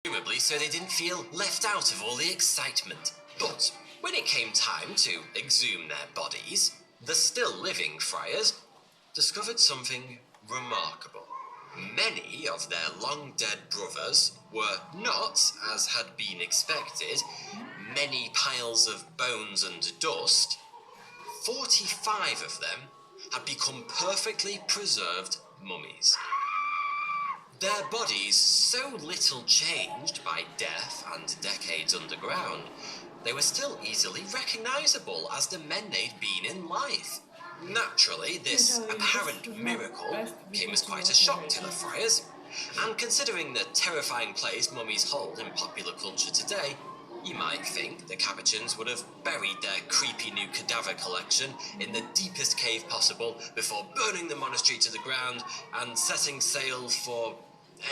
presumably so they didn't feel left out of all the excitement. But when it came time to exhume their bodies, the still living friars discovered something remarkable. Many of their long-dead brothers were not, as had been expected, many piles of bones and dust. 45 of them had become perfectly preserved mummies. Their bodies so little changed by death and decades underground, they were still easily recognizable as the men they'd been in life. Naturally, this apparent miracle came as quite a shock to the friars, and considering the terrifying place mummies hold in popular culture today, you might think the Capuchins would have buried their creepy new cadaver collection in the deepest cave possible before burning the monastery to the ground and setting sail for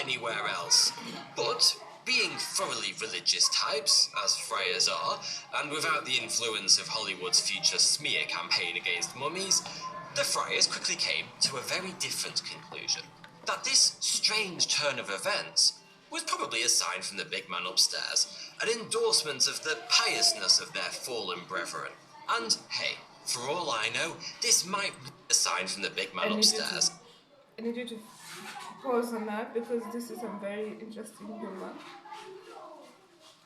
anywhere else. But being thoroughly religious types, as friars are, and without the influence of Hollywood's future smear campaign against mummies, the friars quickly came to a very different conclusion. That this strange turn of events was probably a sign from the big man upstairs, an endorsement of the piousness of their fallen brethren. And hey, for all I know, this might be a sign from the big man upstairs. I need you to pause on that because this is a very interesting humor.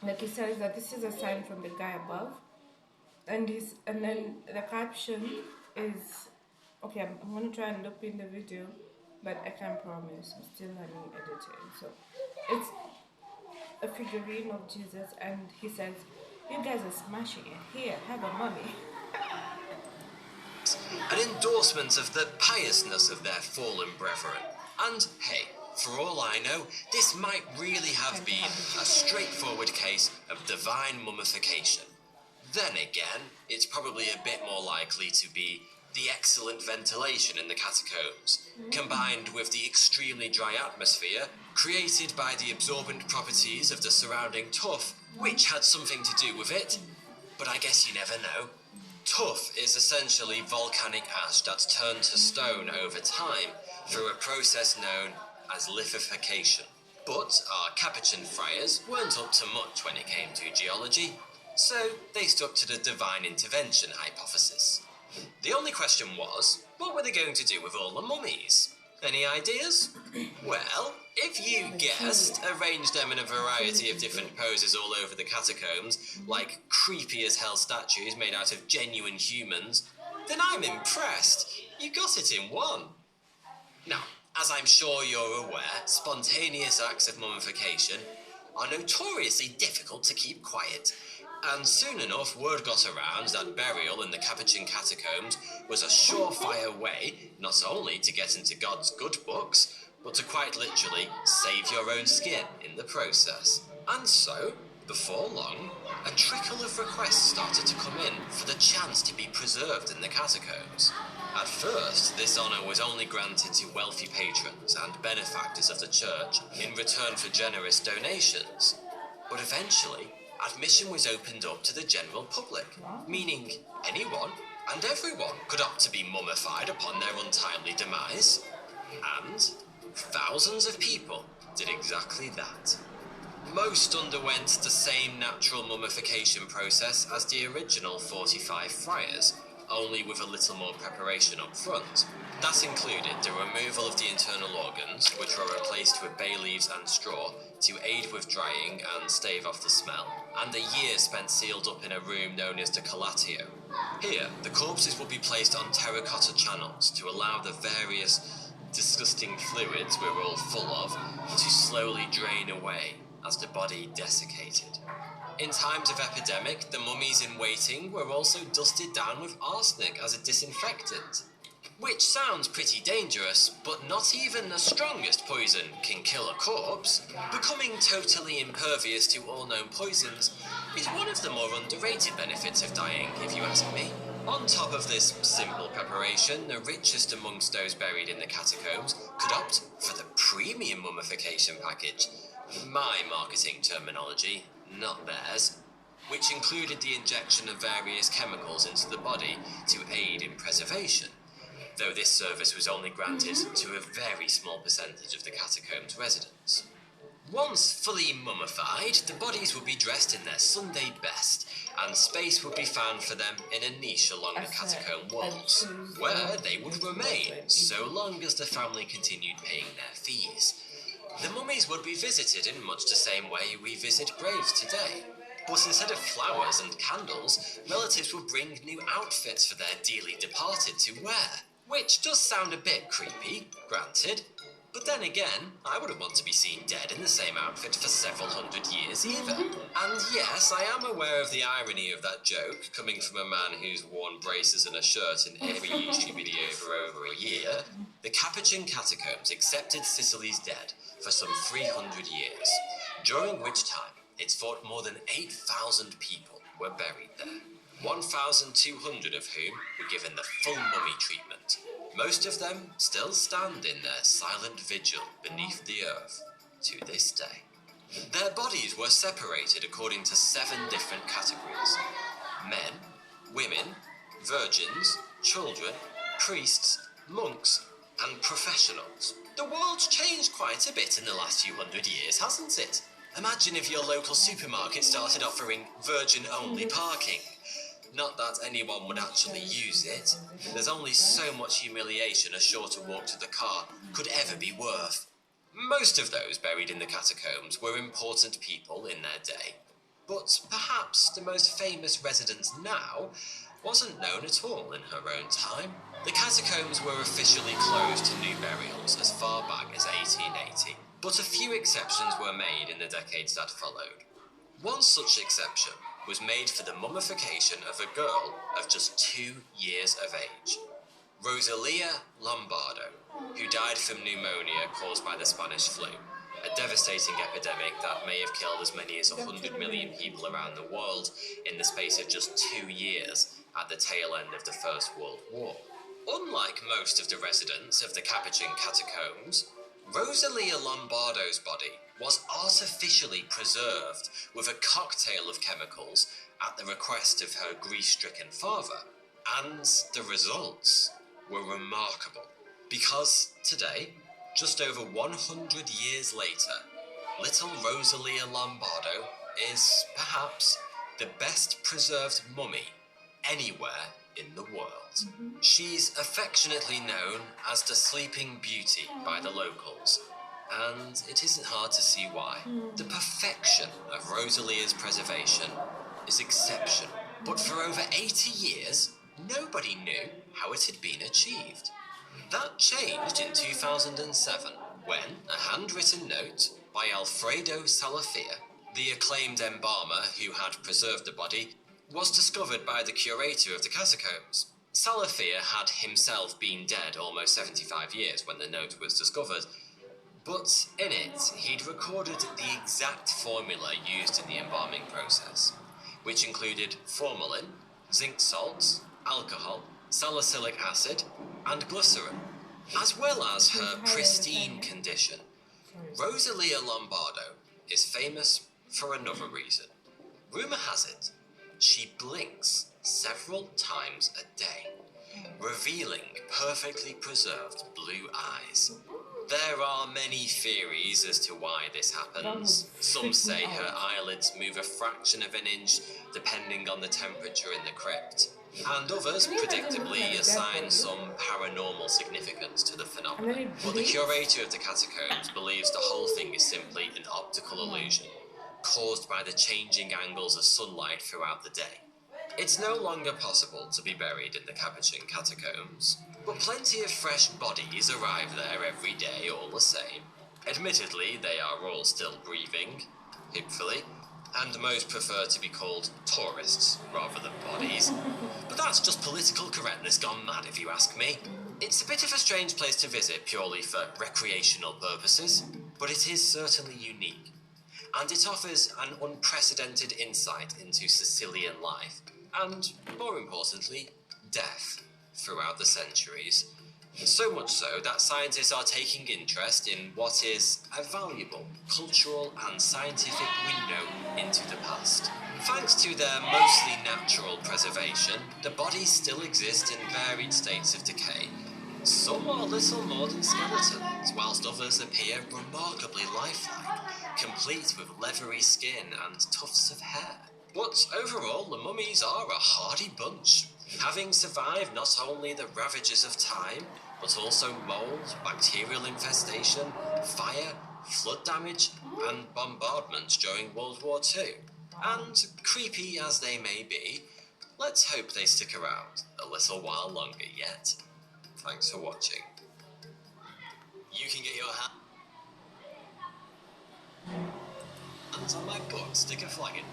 Like he says that this is a sign from the guy above, and then the caption is okay. I'm gonna try and look in the video, but I can't promise. I'm still learning editing, so it's a figurine of Jesus, and he says, "You guys are smashing it. Here, have a mummy." An endorsement of the piousness of their fallen brethren. And hey, for all I know, this might really have been a straightforward case of divine mummification. Then again, it's probably a bit more likely to be the excellent ventilation in the catacombs, combined with the extremely dry atmosphere created by the absorbent properties of the surrounding tuff, which had something to do with it. But I guess you never know. Tuff is essentially volcanic ash that's turned to stone over time through a process known as lithification. But our Capuchin friars weren't up to much when it came to geology, so they stuck to the divine intervention hypothesis. The only question was, what were they going to do with all the mummies? Any ideas? Well, if you guessed, arrange them in a variety of different poses all over the catacombs, like creepy as hell statues made out of genuine humans, then I'm impressed. You got it in one. Now, as I'm sure you're aware, spontaneous acts of mummification are notoriously difficult to keep quiet. And soon enough, word got around that burial in the Capuchin catacombs was a surefire way not only to get into God's good books, but to quite literally save your own skin in the process. And so, before long, a trickle of requests started to come in for the chance to be preserved in the catacombs. At first, this honour was only granted to wealthy patrons and benefactors of the church in return for generous donations. But eventually, admission was opened up to the general public, meaning anyone and everyone could opt to be mummified upon their untimely demise. And thousands of people did exactly that. Most underwent the same natural mummification process as the original 45 friars, only with a little more preparation up front. That included the removal of the internal organs, which were replaced with bay leaves and straw to aid with drying and stave off the smell, and a year spent sealed up in a room known as the collatio. Here, the corpses would be placed on terracotta channels to allow the various disgusting fluids we were all full of to slowly drain away as the body desiccated. In times of epidemic, the mummies in waiting were also dusted down with arsenic as a disinfectant. Which sounds pretty dangerous, but not even the strongest poison can kill a corpse. Becoming totally impervious to all known poisons is one of the more underrated benefits of dying, if you ask me. On top of this simple preparation, the richest amongst those buried in the catacombs could opt for the premium mummification package. My marketing terminology, not theirs, which included the injection of various chemicals into the body to aid in preservation, though this service was only granted to a very small percentage of the catacombs' residents. Once fully mummified, the bodies would be dressed in their Sunday best, and space would be found for them in a niche along the catacomb walls, where they would remain so long as the family continued paying their fees. The mummies would be visited in much the same way we visit graves today. But instead of flowers and candles, relatives would bring new outfits for their dearly departed to wear. Which does sound a bit creepy, granted. But then again, I wouldn't want to be seen dead in the same outfit for several hundred years either. And yes, I am aware of the irony of that joke, coming from a man who's worn braces and a shirt in every YouTube video for over a year. The Capuchin catacombs accepted Sicily's dead for some 300 years, during which time it's thought more than 8,000 people were buried there, 1,200 of whom were given the full mummy treatment. Most of them still stand in their silent vigil beneath the earth to this day. Their bodies were separated according to 7 different categories: men, women, virgins, children, priests, monks, and professionals. The world's changed quite a bit in the last few hundred years, hasn't it? Imagine if your local supermarket started offering virgin-only parking. Not that anyone would actually use it. There's only so much humiliation a shorter walk to the car could ever be worth. Most of those buried in the catacombs were important people in their day. But perhaps the most famous resident now wasn't known at all in her own time. The catacombs were officially closed to new burials as far back as 1880, but a few exceptions were made in the decades that followed. One such exception was made for the mummification of a girl of just 2 years of age, Rosalia Lombardo, who died from pneumonia caused by the Spanish flu, a devastating epidemic that may have killed as many as 100 million people around the world in the space of just 2 years at the tail end of the First World War. Unlike most of the residents of the Capuchin catacombs, Rosalia Lombardo's body was artificially preserved with a cocktail of chemicals at the request of her grief-stricken father, and the results were remarkable, because today, just over 100 years later, little Rosalia Lombardo is perhaps the best preserved mummy anywhere in the world. She's affectionately known as the Sleeping Beauty by the locals, and it isn't hard to see why. The perfection of Rosalia's preservation is exceptional, but for over 80 years, nobody knew how it had been achieved. That changed in 2007, when a handwritten note by Alfredo Salafia, the acclaimed embalmer who had preserved the body, was discovered by the curator of the catacombs. Salafia had himself been dead almost 75 years when the note was discovered, but in it he'd recorded the exact formula used in the embalming process, which included formalin, zinc salts, alcohol, salicylic acid, and glycerin, as well as her pristine condition. Rosalia Lombardo is famous for another reason. Rumour has it she blinks several times a day, revealing perfectly preserved blue eyes. There are many theories as to why this happens. Some say her eyelids move a fraction of an inch depending on the temperature in the crypt, and others predictably assign some paranormal significance to the phenomenon. But the curator of the catacombs believes the whole thing is simply an optical illusion, caused by the changing angles of sunlight throughout the day. It's no longer possible to be buried in the Capuchin catacombs, but plenty of fresh bodies arrive there every day all the same. Admittedly, they are all still breathing, hopefully, and most prefer to be called tourists rather than bodies. But that's just political correctness gone mad, if you ask me. It's a bit of a strange place to visit purely for recreational purposes, but it is certainly unique, and it offers an unprecedented insight into Sicilian life, and, more importantly, death throughout the centuries. So much so that scientists are taking interest in what is a valuable cultural and scientific window into the past. Thanks to their mostly natural preservation, the bodies still exist in varied states of decay. Some are little more than skeletons, whilst others appear remarkably lifelike, complete with leathery skin and tufts of hair. But overall, the mummies are a hardy bunch, having survived not only the ravages of time, but also mold, bacterial infestation, fire, flood damage, and bombardment during World War II. And creepy as they may be, let's hope they stick around a little while longer yet. Thanks for watching. You can get your hands on my book, Stick a Flag in.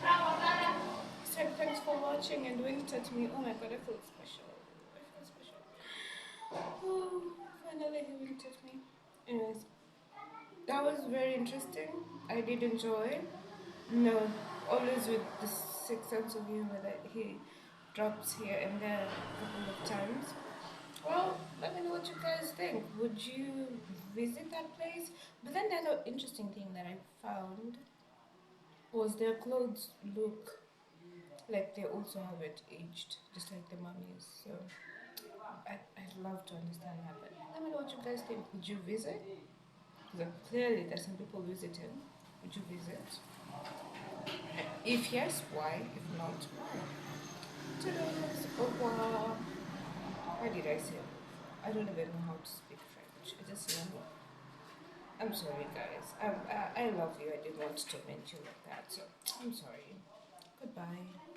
So thanks for watching and winked at me. Oh my god, I feel special. I feel special. Oh, finally he winked at me. Anyways, that was very interesting. I did enjoy. No, always with the sixth sense of humor that he drops here and there a couple of times. Well, let me know what you guys think. Would you visit that place? But then the other interesting thing that I found was their clothes look like they also have it aged, just like the mummies. So I'd love to understand that. But let me know what you guys think. Would you visit? Because clearly there's some people visiting. Would you visit? If yes, why? If not, why? Toodles, au revoir. Why did I say it? I don't even know how to speak French. I just know. I'm sorry, guys. I love you. I didn't want to torment you like that. So I'm sorry. Goodbye.